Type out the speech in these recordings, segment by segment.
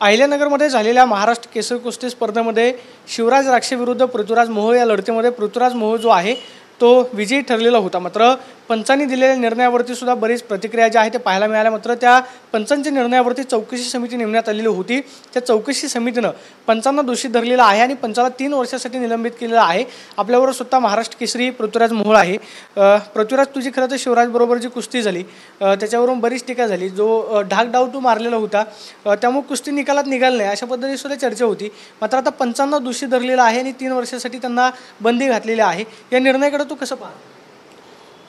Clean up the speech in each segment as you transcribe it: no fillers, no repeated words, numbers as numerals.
अहिल्यानगरमध्ये झालेल्या महाराष्ट्र केसरी कुस्ती स्पर्धेमध्ये शिवराज राक्षे विरुद्ध पृथ्वीराज मोहोळ या लढतीमध्ये पृथ्वीराज मोहोळ जो आहे तो विजयी ठरलेला होता। मात्र पंचांनी दिलेल्या निर्णयावरती सुद्धा बरीच प्रतिक्रिया ज्या आहेत ते पाहायला मिळाल्या। मात्र त्या पंचांच्या निर्णयावरती चौकशी समिती नेमण्यात आलेली होती। त्या चौकशी समितीनं पंचांना दोषी धरलेला आहे आणि पंचाला 3 वर्षासाठी निलंबित केलेलं आहे। आपल्याबरोबर स्वतः महाराष्ट्र केसरी पृथ्वीराज मोहोळ आहे। पृथ्वीराज, तुझी खरं तर शिवराज बरोबर जी कुस्ती झाली त्याच्यावरून बरीच टीका झाली, जो ढाकडाव तू मारलेला होता त्यामुळे कुस्ती निकालात निघाली नाही अशा पद्धतीने सुद्धा चर्चा होती। मात्र आता पंचांना दोषी धरलेला आहे आणि 3 वर्षासाठी त्यांना बंदी घातलेली आहे। या निर्णयाकडे तू कसं पाहतो?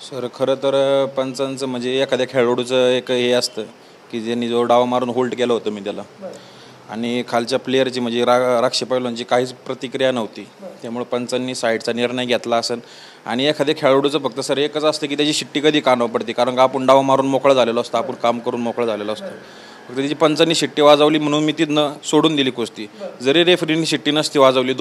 सर, खरं तर पंचांचं म्हणजे एखाद्या खेळाडूचं एक हे असतं की ज्यांनी जो डाव मारून होल्ड केलं होतं मी त्याला, आणि खालच्या प्लेअरची म्हणजे राक्षे पैलवानची काहीच प्रतिक्रिया नव्हती, त्यामुळे पंचांनी साईडचा निर्णय घेतला असेल। आणि एखाद्या खेळाडूचं फक्त सर एकच असतं की त्याची शिट्टी कधी कानावर पडते, कारण का आपण डाव मारून मोकळा झालेलो असतो, आपण काम करून मोकळा झालेलो असतो। फक्त त्याची पंचांनी शिट्टी वाजवली म्हणून मी तिथनं सोडून दिली कुस्ती। जरी रेफरीने शिट्टी नसती वाजवली,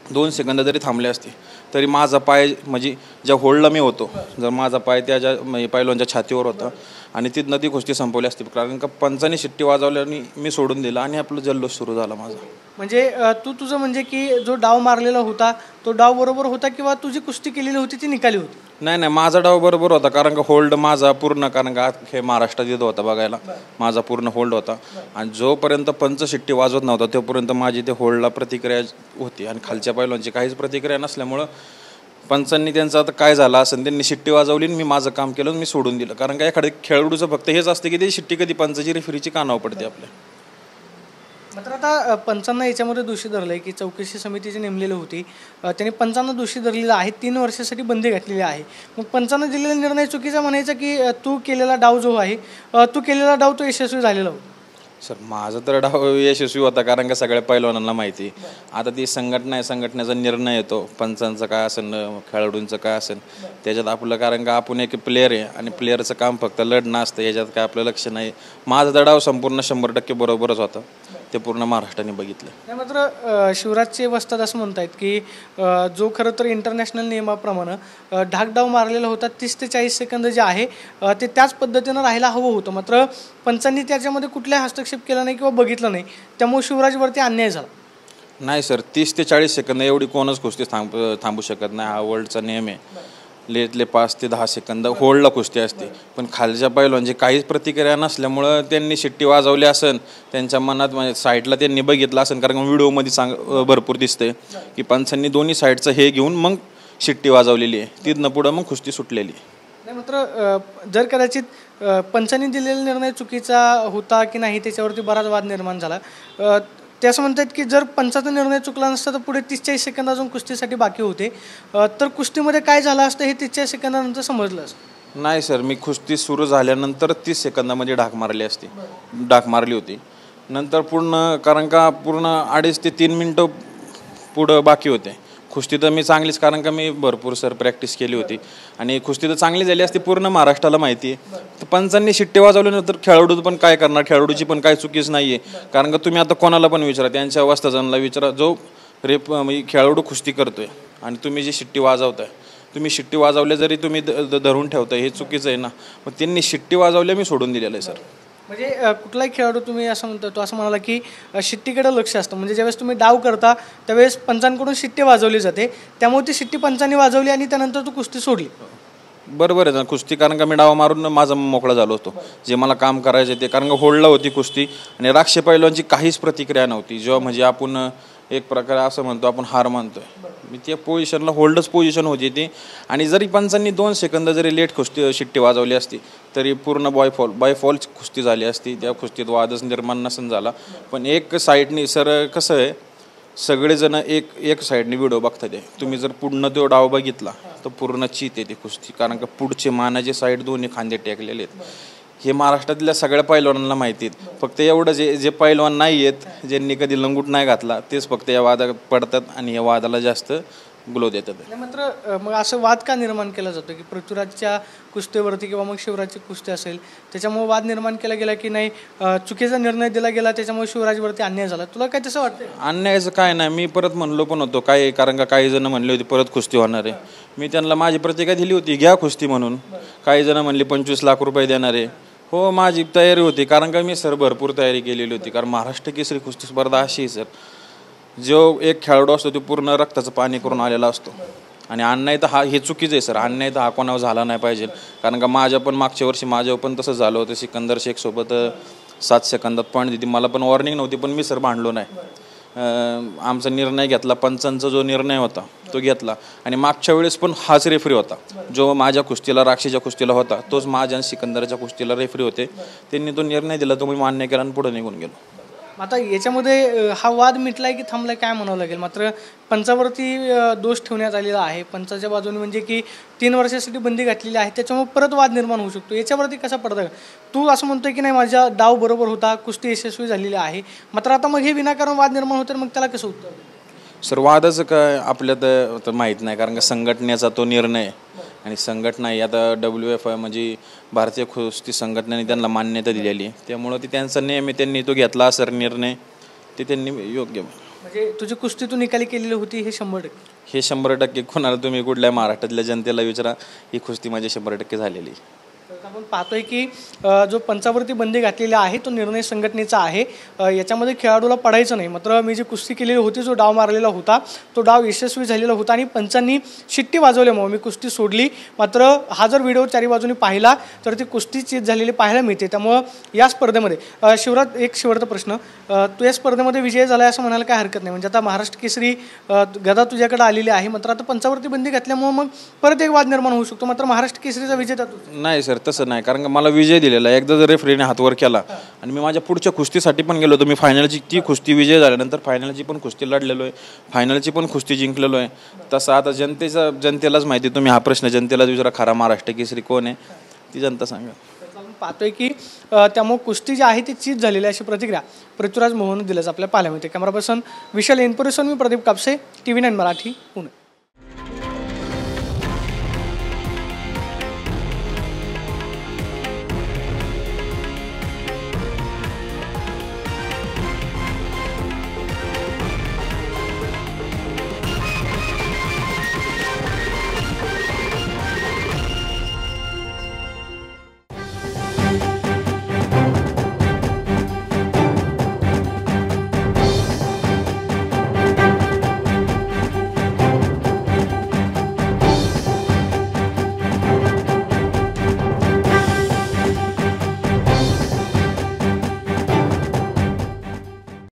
2 सेकंद जरी थांबले असते तरी माझा पाय म्हणजे ज्या होल्डला मी होतो, जर माझा पाय त्या ज्या म्हणजे पैलवानच्या छातीवर होता आणि तिथनं ती कुस्ती संपवली असती, कारण का पंचांनी शिट्टी वाजवल्याने मी सोडून दिला आणि आपलं जल्लोष सुरू झाला माझा। म्हणजे तुझं म्हणजे की जो डाव मारलेला होता तो डाव बरोबर होता किंवा तुझी कुस्ती केलेली होती ती निकाली होती? नाही, माझा डाव बरोबर होता, कारण का होल्ड माझा पूर्ण, कारण का हे महाराष्ट्रात येत होता बघायला, माझा पूर्ण होल्ड होता। आणि जोपर्यंत पंच शिट्टी वाजवत नव्हता तोपर्यंत माझी ते होल्डला प्रतिक्रिया होती आणि खालच्या पैलवानची काहीच प्रतिक्रिया नसल्यामुळं पंचांनी त्यांचं आता काय झालं असं त्यांनी शिट्टी वाजवली आणि मी माझं काम केलं, मी सोडून दिलं। कारण का एखाद्या खेळाडूचं फक्त हेच असतं की ते शिट्टी कधी पंचाची रेफरीची कानावर पडते आपल्या। मात्र आता पंचांना याच्यामध्ये दोषी धरलं आहे की चौकशी समिती जी नेमलेली होती त्यांनी पंचांना दोषी धरलेला आहे, 3 वर्षासाठी बंदी घातलेली आहे। मग पंचांना दिलेला निर्णय चुकीचा म्हणायचा की तू केलेला डाव जो आहे तू केलेला डाव तो यशस्वी झालेला होता? सर, माझा तर डाव यशस्वी होता, कारण का सगळ्या पैलवानांना माहिती आता ती संघटना आहे, संघटनेचा निर्णय येतो, पंचांचं काय असेल खेळाडूंचं काय असेल त्याच्यात आपलं, कारण का आपण एक प्लेअर आहे आणि प्लेअरचं काम फक्त लढणं असतं, याच्यात काय आपलं लक्ष नाही। माझा तर डाव संपूर्ण 100% बरोबरच होता, ते पूर्ण महाराष्ट्राने बघितलं। मात्र शिवराजचे वस्ताद असं म्हणतायत की जो खरं तर इंटरनॅशनल नियमाप्रमाणे ढाकडाव मारलेला होता 30 ते 40 सेकंद जे आहे ते त्याच पद्धतीनं राहायला हवं होतं। मात्र पंचांनी त्याच्यामध्ये कुठलाही हस्तक्षेप केला नाही किंवा बघितलं नाही, त्यामुळे शिवराजवरती अन्याय झाला। नाही सर, 30 ते 40 सेकंद एवढी कोणच कुस्ती थांबू शकत नाही, हा वर्ल्डचा नियम आहे। लेटले 5 ते 10 सेकंद होल्डला कुस्ती असते, पण खालच्या पैलवानची काहीच प्रतिक्रिया नसल्यामुळं त्यांनी शिट्टी वाजवली असेल, त्यांच्या मनात म्हणजे साईडला त्यांनी बघितलं असेल, कारण व्हिडिओमध्ये भरपूर दिसते की पंचांनी दोन्ही साईडचं हे घेऊन मग शिट्टी वाजवलेली आहे, तिथनं पुढं मग कुस्ती सुटलेली। नाही, मात्र जर कदाचित पंचांनी दिलेला निर्णय चुकीचा होता की नाही त्याच्यावरती बराच वाद निर्माण झाला। ते असं म्हणतात की जर पंचाचा निर्णय चुकला नसता तर पुढे 30-40 सेकंद अजून कुस्तीसाठी बाकी होते, तर कुस्तीमध्ये काय झालं असतं हे 30-40 सेकंदानंतर समजलं असतं। नाही सर, मी कुस्ती सुरू झाल्यानंतर 30 सेकंदामध्ये ढाक मारली होती नंतर पूर्ण, कारण का पूर्ण 2.5 ते 3 मिनटं पुढं बाकी होते कुस्ती। तर मी चांगलीच, कारण का मी भरपूर सर प्रॅक्टिस केली होती आणि कुस्ती तर चांगली झाली असती, पूर्ण महाराष्ट्राला माहिती आहे। तर पंचांनी शिट्टी वाजवल्यानंतर खेळाडू पण काय करणार, खेळाडूची पण काही चुकीच नाही आहे, कारण का तुम्ही आता कोणाला पण विचारा, त्यांच्या वस्ताजांना विचारा, जो म्हणजे खेळाडू कुस्ती करतोय आणि तुम्ही जी शिट्टी वाजवताय, तुम्ही शिट्टी वाजवल्या जरी तुम्ही धरून ठेवताय, हे चुकीचं आहे ना। मग त्यांनी शिट्टी वाजवल्या, मी सोडून दिलेलं आहे सर। म्हणजे कुठलाही खेळाडू तुम्ही असं म्हणतो, तो असं म्हणाला की शिट्टीकडे लक्ष असतं, म्हणजे ज्यावेळेस तुम्ही डाव करता त्यावेळेस पंचांकडून शिट्टी वाजवली जाते, त्यामुळे ती शिट्टी पंचांनी वाजवली आणि त्यानंतर तू कुस्ती सोडली। बरोबर आहे ना कुस्ती, कारण का मी डाव मारून माझा मोकळा झालो होतो, जे मला काम करायचं ते, कारण का होल्डला होती कुस्ती आणि राक्षे पैलवानची काहीच प्रतिक्रिया नव्हती, जेव्हा म्हणजे आपण एक प्रकारे असं म्हणतो आपण हार मानतोय, मी त्या पोझिशनला होल्डच पोझिशन होती ती। आणि जरी पंचांनी 2 सेकंद जरी लेट शिट्टी वाजवली असती तरी पूर्ण बाय फॉल कुस्ती झाली असती, त्या कुस्तीत वादच निर्माण नसून झाला। पण एक साईडनी सर कसं आहे, सगळेजण एक साईडने व्हिडिओ बघतात आहे, तुम्ही जर पूर्ण तो डाव बघितला तर पूर्ण चीत येते कुस्ती, कारण का पुढचे मानाचे साईड दोन्ही खांदे टेकलेले आहेत, हे महाराष्ट्रातल्या सगळ्या पैलवानांना माहिती आहेत। फक्त एवढं जे पैलवान नाही आहेत, ज्यांनी कधी लंगूट नाही घातला, तेच फक्त या वादात पडतात आणि या वादाला जास्त ग्लो देतात। मात्र मग असं वाद का निर्माण केला जातो की पृथ्वीराजच्या कुस्तीवरती किंवा मग शिवराजची कुस्ती असेल त्याच्यामुळे वाद निर्माण केला गेला की नाही चुकीचा निर्णय दिला गेला त्याच्यामुळे शिवराजवरती अन्याय झाला? तुला काय तसं वाटतं? अन्यायाचं काय नाही, मी परत म्हणलो पण होतो काय, कारण का काही जण म्हणले होते परत कुस्ती होणार आहे, मी त्यांना माझी प्रतिक्रिया दिली होती घ्या कुस्ती म्हणून। काही जण म्हणले 25 लाख रुपये देणार आहे, हो, माझी तयारी होती, कारण का मी सर भरपूर तयारी केलेली होती. कारण महाराष्ट्र केसरी कुस्ती स्पर्धा अशी आहे सर, जो एक खेळाडू असतो तो पूर्ण रक्ताचं पाणी करून आलेला असतो. आणि अन्याय तर हे चुकीचं आहे सर, अन्याय तर कोणावर झाला नाही पाहिजे. कारण का मागच्या वर्षी माझ्यावर पण तसं झालं होतं. सिकंदर शेखसोबत 7 सेकंदात पॉईंट दिली, मला पण वॉर्निंग नव्हती, पण मी सर भांडलो नाही. आमचा निर्णय घेतला, पंचांचा जो निर्णय होता तो घेतला. आणि मागच्या वेळेस पण हाच रेफरी होता, जो माझ्या कुस्तीला, राक्षीच्या कुस्तीला होता, तोच माझ्या सिकंदरच्या कुस्तीला रेफरी होते. त्यांनी तो निर्णय दिला, तो मी मान्य केला आणि पुढे निघून गेलो. आता याच्यामध्ये हा वाद मिटलाय की थांबलाय काय म्हणावं लागेल. मात्र पंचावरती दोष ठेवण्यात आलेला आहे पंचाच्या बाजूने, म्हणजे की 3 वर्षासाठी बंदी घातलेली आहे, त्याच्यामुळे परत वाद निर्माण होऊ शकतो. याच्यावरती कसा पडता का? तू असं म्हणतोय की नाही माझा डाव बरोबर होता, कुस्ती यशस्वी झालेली आहे, मात्र आता मग हे विनाकारण वाद निर्माण होतं, मग त्याला कसं उत्तर? सर वादाचं काय आपल्या तर माहीत नाही, कारण का संघटनेचा तो निर्णय आणि संघटना ही आता WFI म्हणजे भारतीय कुस्ती संघटनेने त्यांना मान्यता दिलेली आहे. त्यामुळं ते त्यांचा नेहमी त्यांनी तो घेतला सर निर्णय, ते त्यांनी योग्य. म्हणजे तुझी कुस्ती तू निकाली केलेली होती हे 100%? हे 100% कोणाला तुम्ही कुठल्या महाराष्ट्रातल्या जनतेला विचारा, ही कुस्ती माझी 100% झालेली. आपण पाहतोय की जो पंचावरती बंदी घातलेली आहे तो निर्णय संघटनेचा आहे. याच्यामध्ये खेळाडूला पडायचं नाही. मात्र मी जी कुस्ती केलेली होती, जो डाव मारलेला होता, तो डाव यशस्वी झालेला होता आणि पंचांनी शिट्टी वाजवल्यामुळे मी कुस्ती सोडली. मात्र हा जर व्हिडिओ चारी बाजूनी पाहिला तर ती कुस्ती चीज झालेली पाहायला मिळते. त्यामुळं या स्पर्धेमध्ये शिवराज, एक शेवटचा प्रश्न, तू या स्पर्धेमध्ये विजय झाला असं म्हणायला काय हरकत नाही. म्हणजे आता महाराष्ट्र केसरी गदा तुझ्याकडे आलेली आहे, मात्र आता पंचावरती बंदी घातल्यामुळे मग परत एक वाद निर्माण होऊ शकतो. मात्र महाराष्ट्र केसरीचा विजेता तू नाही सर, तसं नाही. कारण का मला विजय दिलेला, एकदा जर रेफरीने हातवर केला आणि मी माझ्या पुढच्या कुस्तीसाठी पण गेलो होतो. मी फायनलची ती कुस्ती विजय झाल्यानंतर फायनलची पण कुस्ती लढलेलो आहे, फायनलची पण कुस्ती जिंकलेलो आहे. तसं आता जनतेलाच माहिती, तुम्ही हा प्रश्न जनतेलाच विचारा, खरा महाराष्ट्र केसरी कोण आहे ती जनता सांगा. आपण पाहतोय की त्यामुळे कुस्ती जी आहे ती चीज झालेली आहे, अशी प्रतिक्रिया पृथ्वीराज मोहन दिल्याचं आपल्याला पाहायला मिळते. कॅमेरा पर्सन विशाल एनपुरेसन, मी प्रदीप कापसे, TV9 मराठी, पुणे.